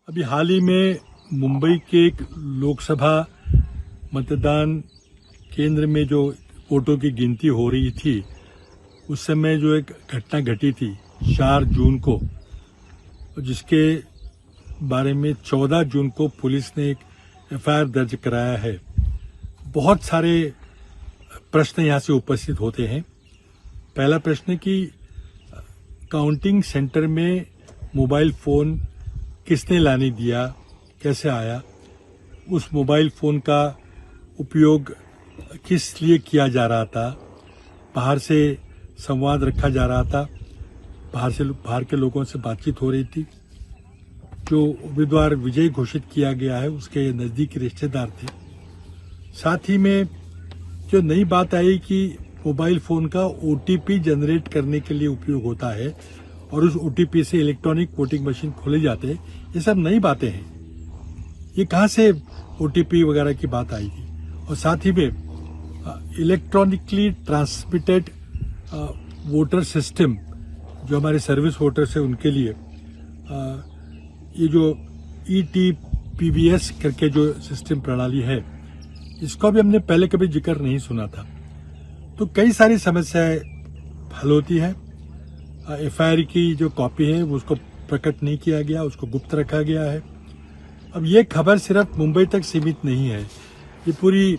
अभी हाल ही में मुंबई के एक लोकसभा मतदान केंद्र में जो वोटों की गिनती हो रही थी, उस समय जो एक घटना घटी थी 4 जून को, जिसके बारे में 14 जून को पुलिस ने एक एफआईआर दर्ज कराया है। बहुत सारे प्रश्न यहाँ से उपस्थित होते हैं। पहला प्रश्न कि काउंटिंग सेंटर में मोबाइल फ़ोन किसने लाने दिया, कैसे आया, उस मोबाइल फ़ोन का उपयोग किस लिए किया जा रहा था, बाहर से संवाद रखा जा रहा था, बाहर के लोगों से बातचीत हो रही थी। जो उम्मीदवार विजयी घोषित किया गया है उसके नज़दीकी रिश्तेदार थे। साथ ही में जो नई बात आई कि मोबाइल फ़ोन का ओटीपी जनरेट करने के लिए उपयोग होता है और उस ओटीपी से इलेक्ट्रॉनिक वोटिंग मशीन खोले जाते हैं, ये सब नई बातें हैं। ये कहाँ से ओटीपी वगैरह की बात आई थी? और साथ ही में इलेक्ट्रॉनिकली ट्रांसमिटेड वोटर सिस्टम, जो हमारे सर्विस वोटर्स हैं उनके लिए ये जो ETPBS करके जो सिस्टम प्रणाली है, इसका भी हमने पहले कभी जिक्र नहीं सुना था। तो कई सारी समस्याएं हल होती है। एफआईआर की जो कॉपी है उसको प्रकट नहीं किया गया, उसको गुप्त रखा गया है। अब ये खबर सिर्फ मुंबई तक सीमित नहीं है, ये पूरी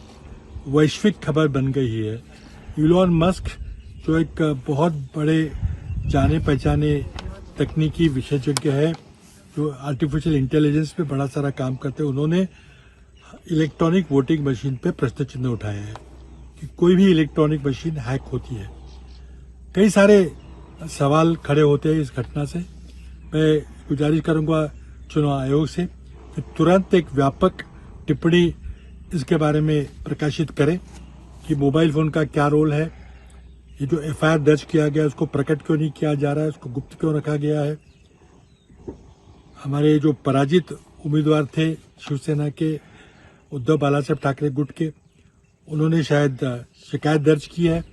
वैश्विक खबर बन गई है। इलॉन मस्क जो एक बहुत बड़े जाने पहचाने तकनीकी विशेषज्ञ है, जो आर्टिफिशियल इंटेलिजेंस पे बड़ा सारा काम करते हैं, उन्होंने इलेक्ट्रॉनिक वोटिंग मशीन पे प्रश्न चिन्ह उठाया है कि कोई भी इलेक्ट्रॉनिक मशीन हैक होती है। कई सारे सवाल खड़े होते हैं इस घटना से। मैं गुजारिश करूंगा चुनाव आयोग से कि तुरंत एक व्यापक टिप्पणी इसके बारे में प्रकाशित करें कि मोबाइल फोन का क्या रोल है, ये जो एफआईआर दर्ज किया गया उसको प्रकट क्यों नहीं किया जा रहा है, उसको गुप्त क्यों रखा गया है। हमारे जो पराजित उम्मीदवार थे शिवसेना के उद्धव बालासाहेब ठाकरे गुट के, उन्होंने शायद शिकायत दर्ज की है।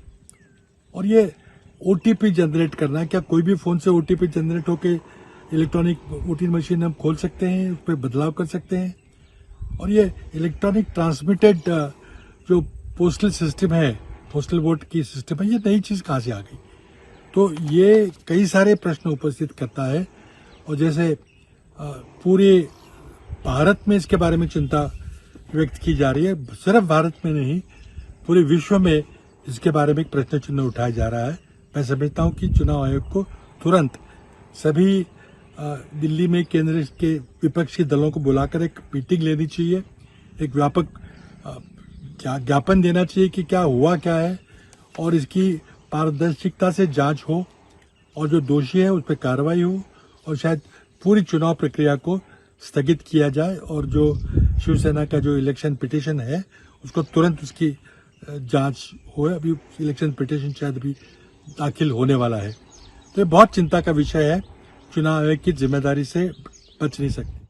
और ये ओटीपी जनरेट करना, क्या कोई भी फोन से ओटीपी जनरेट होके इलेक्ट्रॉनिक वोटिंग मशीन हम खोल सकते हैं, उस पर बदलाव कर सकते हैं। और ये इलेक्ट्रॉनिक ट्रांसमिटेड जो पोस्टल सिस्टम है, पोस्टल वोट की सिस्टम है, ये नई चीज़ कहाँ से आ गई? तो ये कई सारे प्रश्न उपस्थित करता है। और जैसे पूरे भारत में इसके बारे में चिंता व्यक्त की जा रही है, सिर्फ भारत में नहीं पूरे विश्व में इसके बारे में एक प्रश्न चिन्ह उठाया जा रहा है। मैं समझता हूं कि चुनाव आयोग को तुरंत सभी दिल्ली में केंद्र के विपक्षी दलों को बुलाकर एक मीटिंग लेनी चाहिए, एक व्यापक ज्ञापन देना चाहिए कि क्या हुआ क्या है, और इसकी पारदर्शिता से जांच हो और जो दोषी है उस पर कार्रवाई हो, और शायद पूरी चुनाव प्रक्रिया को स्थगित किया जाए और जो शिवसेना का जो इलेक्शन पिटीशन है उसको तुरंत उसकी जांच हो। अभी इलेक्शन पिटीशन शायद अभी दाखिल होने वाला है। तो ये बहुत चिंता का विषय है, चुनाव आयोग की जिम्मेदारी से बच नहीं सकती।